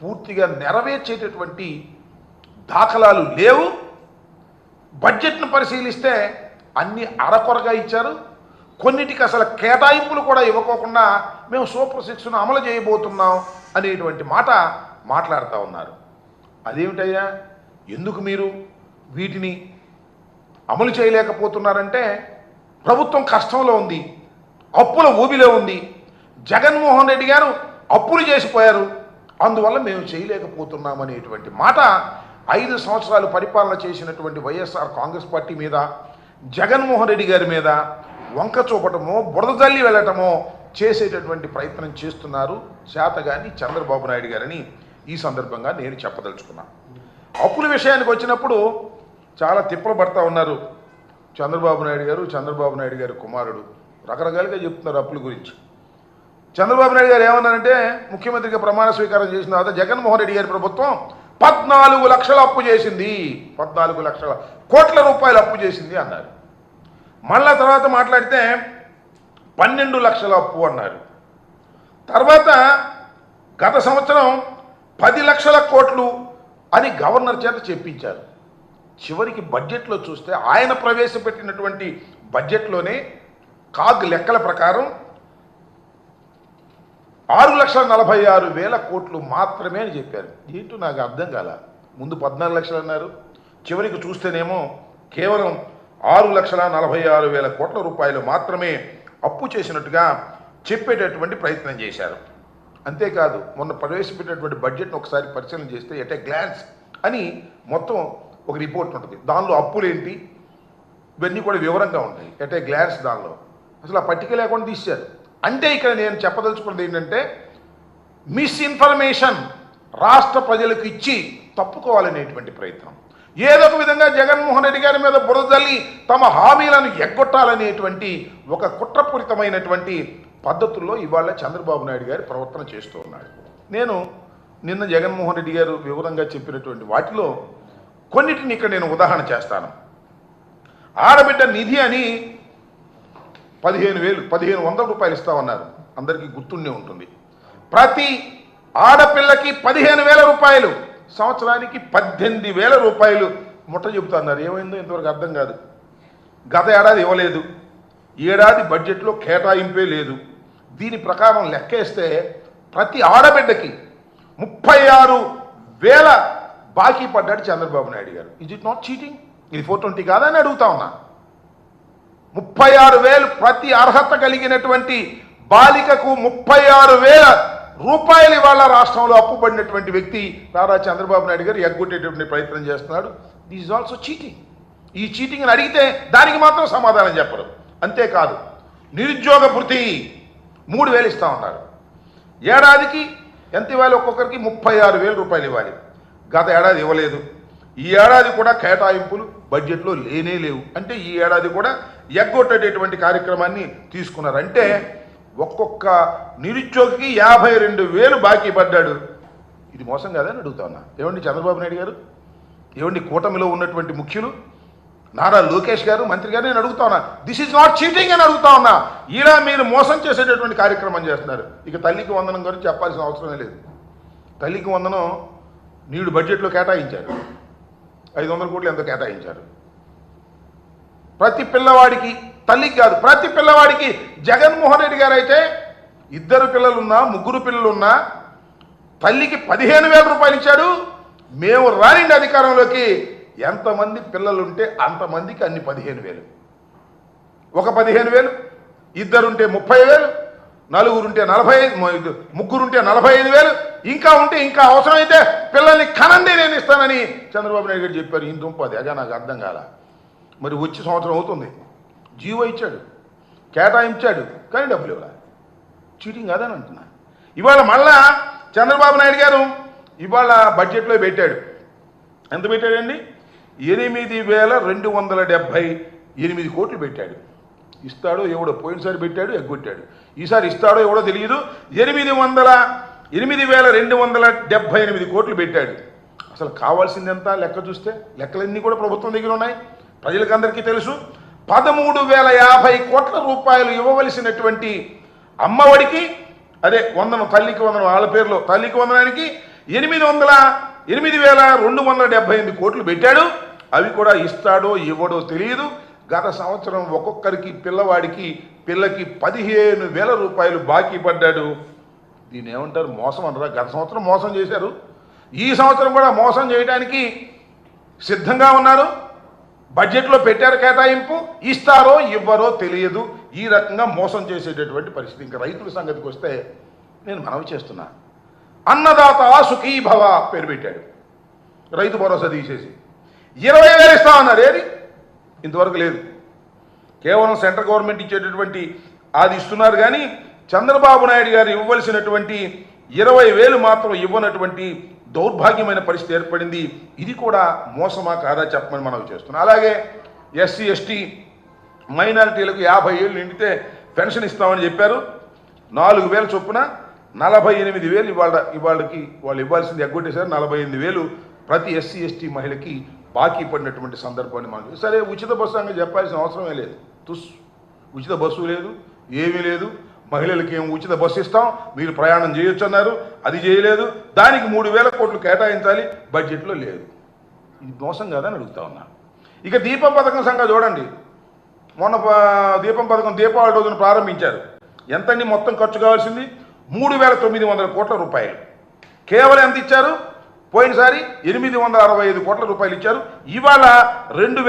పూర్తిగా నెరవేర్చేటటువంటి దాఖలాలు లేవు. బడ్జెట్ను పరిశీలిస్తే అన్ని అరకొరగా ఇచ్చారు. కొన్నిటికి అసలు కేటాయింపులు కూడా ఇవ్వకోకుండా మేము సూపర్ 6ను అమలు చేయబోతున్నాం అనేటువంటి మాట మాట్లాడుతూ ఉన్నారు. అదేమిటయ్యా, ఎందుకు మీరు వీటిని అమలు చేయలేకపోతున్నారంటే ప్రభుత్వం కష్టంలో ఉంది, అప్పుల ఊబిలో ఉంది. జగన్మోహన్ రెడ్డి గారు అప్పులు చేసిపోయారు, అందువల్ల మేము చేయలేకపోతున్నాం అనేటువంటి మాట 5 సంవత్సరాలు పరిపాలన చేసినటువంటి వైఎస్ఆర్ కాంగ్రెస్ పార్టీ మీద, జగన్మోహన్ రెడ్డి గారి మీద వంక చూపటమో బురద జల్లి వెళ్ళటమో చేసేటటువంటి ప్రయత్నం చేస్తున్నారు చేతగాని చంద్రబాబు నాయుడు గారని ఈ సందర్భంగా నేను చెప్పదలుచుకున్నాను. అప్పుల విషయానికి వచ్చినప్పుడు చాలా తిప్పలు పడతా ఉన్నారు చంద్రబాబు నాయుడు గారు, చంద్రబాబు నాయుడు గారి కుమారుడు రకరకాలుగా చెప్తున్నారు అప్పుల గురించి. చంద్రబాబు నాయుడు గారు ఏమన్నారంటే, ముఖ్యమంత్రిగా ప్రమాణ స్వీకారం చేసిన తర్వాత జగన్మోహన్ రెడ్డి గారి ప్రభుత్వం 14 లక్షల అప్పు చేసింది, 14 లక్షల కోట్ల రూపాయలు అప్పు చేసింది అన్నారు. మళ్ళా తర్వాత మాట్లాడితే 12 లక్షల అప్పు అన్నారు. తర్వాత గత సంవత్సరం 10 లక్షల కోట్లు అని గవర్నర్ చేత చెప్పించారు. చివరికి బడ్జెట్లో చూస్తే ఆయన ప్రవేశపెట్టినటువంటి బడ్జెట్లోనే కాగ్ లెక్కల ప్రకారం 6,46,000 కోట్లు మాత్రమే అని చెప్పారు. ఏంటో నాకు అర్థం కాల. ముందు 14 లక్షలు అన్నారు, చివరికి చూస్తేనేమో కేవలం 6,46,000 కోట్ల రూపాయలు మాత్రమే అప్పు చేసినట్టుగా చెప్పేటటువంటి ప్రయత్నం చేశారు. అంతేకాదు, మొన్న ప్రవేశపెట్టినటువంటి బడ్జెట్ను ఒకసారి పరిశీలన చేస్తే ఎట్ ఏ గ్లాన్స్ అని మొత్తం ఒక రిపోర్ట్ ఉంటుంది. దానిలో అప్పులేంటి ఇవన్నీ కూడా వివరంగా ఉంటాయి. ఎట్ ఏ గ్లాన్స్ దానిలో అసలు ఆ పట్టిక లేకుండా తీశారు. అంటే ఇక్కడ నేను చెప్పదలుచుకున్నది ఏంటంటే, మిస్ఇన్ఫర్మేషన్ రాష్ట్ర ప్రజలకు ఇచ్చి తప్పుకోవాలనేటువంటి ప్రయత్నం. ఏదో ఒక విధంగా జగన్మోహన్ రెడ్డి గారి మీద బురదల్లి తమ హామీలను ఎగ్గొట్టాలనేటువంటి ఒక కుట్రపూరితమైనటువంటి పద్ధతుల్లో ఇవాళ చంద్రబాబు నాయుడు గారి ప్రవర్తన చేస్తూ ఉన్నాడు. నేను నిన్న జగన్మోహన్ రెడ్డి గారు వివరంగా చెప్పినటువంటి వాటిలో కొన్నిటిని ఇక్కడ నేను ఉదాహరణ చేస్తాను. ఆడబిడ్డ నిధి అని 1,500 రూపాయలు ఇస్తామన్నారు. అందరికీ గుర్తుండే ఉంటుంది. ప్రతి ఆడపిల్లకి 15,000 రూపాయలు, సంవత్సరానికి 18,000 రూపాయలు ముట్ట చెబుతున్నారు. ఏమైందో ఇంతవరకు అర్థం కాదు. గత ఏడాది ఇవ్వలేదు, ఈ ఏడాది బడ్జెట్లో కేటాయింపే లేదు. దీని ప్రకారం లెక్కేస్తే ప్రతి ఆడబిడ్డకి 36,000 బాకీ పడ్డాడు చంద్రబాబు నాయుడు గారు. Is it not cheating? ఇది 420 కాదా అని అడుగుతా ఉన్నా. 36,000 ప్రతి అర్హత కలిగినటువంటి బాలికకు 36,000 రూపాయలు ఇవాళ రాష్ట్రంలో అప్పు పడినటువంటి వ్యక్తి నారా చంద్రబాబు నాయుడు గారు ఎగ్గొట్టేటువంటి ప్రయత్నం చేస్తున్నాడు. This is also cheating. ఈ చీటింగ్ అని అడిగితే దానికి మాత్రం సమాధానం చెప్పరు. అంతేకాదు, నిరుద్యోగ భృతి 3,000 ఇస్తా ఉన్నారు. ఏడాదికి ఎంత ఇవ్వాలి? ఒక్కొక్కరికి 36,000 రూపాయలు ఇవ్వాలి. గత ఏడాది ఇవ్వలేదు, ఈ ఏడాది కూడా కేటాయింపులు బడ్జెట్లో లేనే లేవు. అంటే ఈ ఏడాది కూడా ఎగ్గొట్టేటటువంటి కార్యక్రమాన్ని తీసుకున్నారు. అంటే ఒక్కొక్క నిరుద్యోగికి 52,000 బాకీ పడ్డాడు. ఇది మోసం కాదని అడుగుతా ఉన్నా. ఏమండి చంద్రబాబు నాయుడు గారు, ఏమండి కూటమిలో ఉన్నటువంటి ముఖ్యులు నారా లోకేష్ గారు, మంత్రి గారు, నేను అడుగుతా ఉన్నా, దిస్ ఈజ్ నాట్ చీటింగ్ అని అడుగుతా ఉన్నా. ఇలా మీరు మోసం చేసేటటువంటి కార్యక్రమం చేస్తున్నారు. ఇక తల్లికి వందనం గురించి చెప్పాల్సిన అవసరమే లేదు. తల్లికి వందనం నీడు బడ్జెట్లో కేటాయించారు, 500 కోట్లు ఎంతో కేటాయించారు. ప్రతి పిల్లవాడికి, తల్లికి కాదు ప్రతి పిల్లవాడికి జగన్మోహన్ రెడ్డి గారు అయితే 2 పిల్లలున్నా 3 పిల్లలున్నా తల్లికి 15,000 రూపాయలు ఇచ్చాడు. మేము రానిండి అధికారంలోకి, ఎంతమంది పిల్లలుంటే అంతమందికి అన్ని 15,000. ఒక 15,000, 2 ఉంటే 30,000, 4 ఉంటే 45, 3 ఉంటే 45,000, ఇంకా ఉంటే ఇంకా అవసరమైతే పిల్లల్ని కనండి నేను ఇస్తానని చంద్రబాబు నాయుడు గారు చెప్పారు. ఈ దుంపది అదే నాకు అర్థం కాల. మరి వచ్చి సంవత్సరం అవుతుంది, జీవో ఇచ్చాడు, కేటాయించాడు, కానీ డబ్బులు ఇవ్వాలి. చీటింగ్ కాదని అంటున్నా. ఇవాళ మళ్ళా చంద్రబాబు నాయుడు గారు ఇవాళ బడ్జెట్లో పెట్టాడు. ఎంత పెట్టాడండి? 8,278 కోట్లు పెట్టాడు. ఇస్తాడో ఎవడో, పోయినసారి పెట్టాడు ఎగ్గొట్టాడు, ఈసారి ఇస్తాడో ఎవడో తెలియదు. 8,278 కోట్లు పెట్టాడు. అసలు కావాల్సింది ఎంత లెక్క చూస్తే? లెక్కలన్నీ కూడా ప్రభుత్వం దగ్గర ఉన్నాయి, ప్రజలకు అందరికీ తెలుసు. 13,050 కోట్ల రూపాయలు ఇవ్వవలసినటువంటి అమ్మఒడికి, అదే వందనం, తల్లికి వందనం, వాళ్ళ పేరులో తల్లికి వందనానికి 8,278 కోట్లు పెట్టాడు. అవి కూడా ఇస్తాడో ఇవ్వడో తెలియదు. గత సంవత్సరం ఒక్కొక్కరికి పిల్లకి 15,000 రూపాయలు బాకీ పడ్డాడు. దీన్ని ఏమంటారు? మోసం అనరా? గత సంవత్సరం మోసం చేశారు, ఈ సంవత్సరం కూడా మోసం చేయడానికి సిద్ధంగా ఉన్నారు. బడ్జెట్లో పెట్టారు కేటాయింపు, ఇస్తారో ఇవ్వరో తెలియదు. ఈ రకంగా మోసం చేసేటటువంటి పరిస్థితి. ఇంకా రైతుల సంగతికి వస్తే నేను మనవి చేస్తున్నా, అన్నదాత సుఖీ భవ పేరు పెట్టాడు, రైతు భరోసా తీసేసి 20,000 ఇస్తామన్నారు. ఏది? ఇంతవరకు లేదు. కేవలం సెంట్రల్ గవర్నమెంట్ ఇచ్చేటటువంటి అది ఇస్తున్నారు, కానీ చంద్రబాబు నాయుడు గారు ఇవ్వవలసినటువంటి 20,000 మాత్రం ఇవ్వనటువంటి దౌర్భాగ్యమైన పరిస్థితి ఏర్పడింది. ఇది కూడా మోసమా కాదా చెప్పమని మనవి చేస్తున్నాం. అలాగే ఎస్సీ ఎస్టీ మైనారిటీలకు 50 ఏళ్ళు నిండితే పెన్షన్ ఇస్తామని చెప్పారు. 4,000 చొప్పున 48,000 ఇవాళకి వాళ్ళు ఇవ్వాల్సింది ఎగ్గొట్టేశారు. 48,000 ప్రతి ఎస్సీ ఎస్టీ మహిళకి బాకీ పడినటువంటి సందర్భాన్ని మనకు. సరే, ఉచిత బస్సు అని చెప్పాల్సిన అవసరమే లేదు. ఉచిత బస్సు లేదు, ఏమీ లేదు. మహిళలకి ఏం ఉచిత బస్సు ఇస్తాం, మీరు ప్రయాణం చేయొచ్చు అన్నారు, అది చేయలేదు. దానికి 3,000 కోట్లు కేటాయించాలి, బడ్జెట్లో లేదు. ఇది మోసం కాదని అడుగుతా ఉన్నా. ఇక దీపం పథకం సంగతి చూడండి. మొన్న దీపం పథకం దీపావళి రోజున ప్రారంభించారు. ఎంతండి మొత్తం ఖర్చు కావాల్సింది? 3,900 కోట్ల రూపాయలు. కేవలం ఎంత ఇచ్చారు? పోయినసారి 865 కోట్ల రూపాయలు ఇచ్చారు. ఇవాళ 2,000